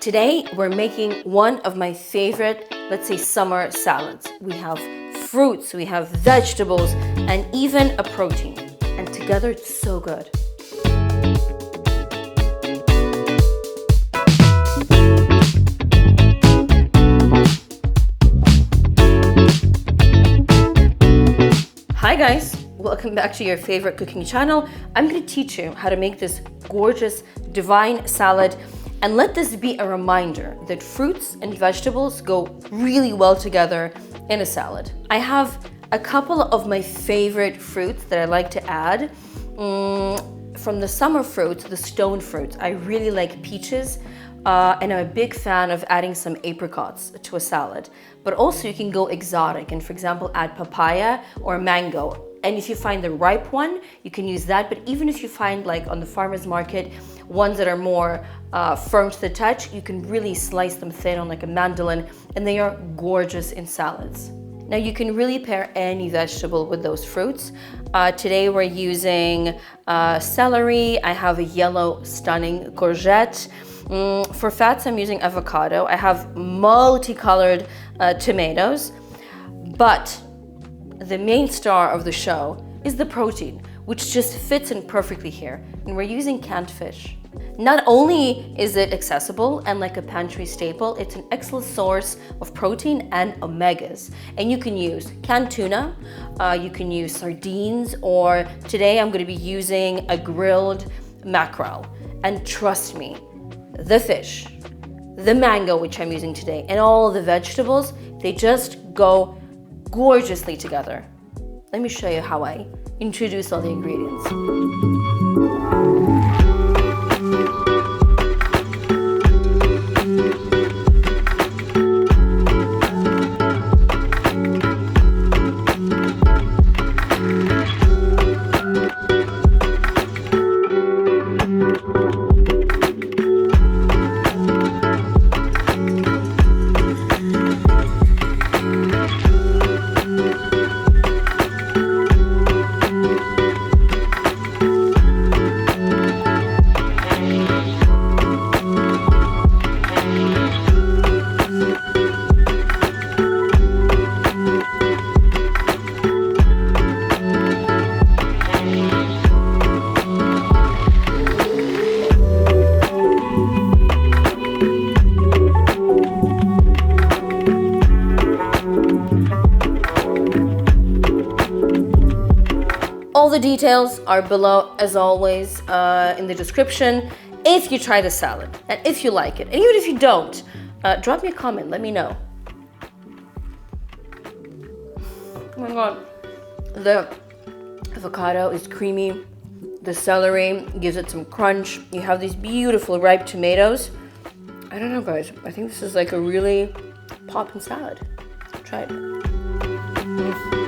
Today, we're making one of my favorite, let's say, summer salads. We have fruits, we have vegetables, and even a protein. And together, it's so good. Hi guys, welcome back to your favorite cooking channel. I'm going to teach you how to make this gorgeous, divine salad. And let this be a reminder that fruits and vegetables go really well together in a salad. I have a couple of my favorite fruits that I like to add. From the summer fruits, the stone fruits, I really like peaches. And I'm a big fan of adding some apricots to a salad. But also you can go exotic and, for example, add papaya or mango. And if you find the ripe one, you can use that. But even if you find, like on the farmer's market, ones that are more firm to the touch, you can really slice them thin on like a mandolin, and they are gorgeous in salads. Now you can really pair any vegetable with those fruits. Today we're using celery. I have a yellow stunning courgette. For fats, I'm using avocado. I have multicolored tomatoes, but the main star of the show is the protein, which just fits in perfectly here. And we're using canned fish. Not only is it accessible and like a pantry staple, it's an excellent source of protein and omegas. And you can use canned tuna, you can use sardines, or today I'm gonna be using a grilled mackerel. And trust me, the fish, the mango, which I'm using today, and all the vegetables, they just go gorgeously together. Let me show you how I introduce all the ingredients. All the details are below, as always, in the description. If you try the salad, and if you like it, and even if you don't, drop me a comment, let me know. Oh my God, the avocado is creamy. The celery gives it some crunch. You have these beautiful ripe tomatoes. I don't know, guys, I think this is like a really poppin' salad. Try it.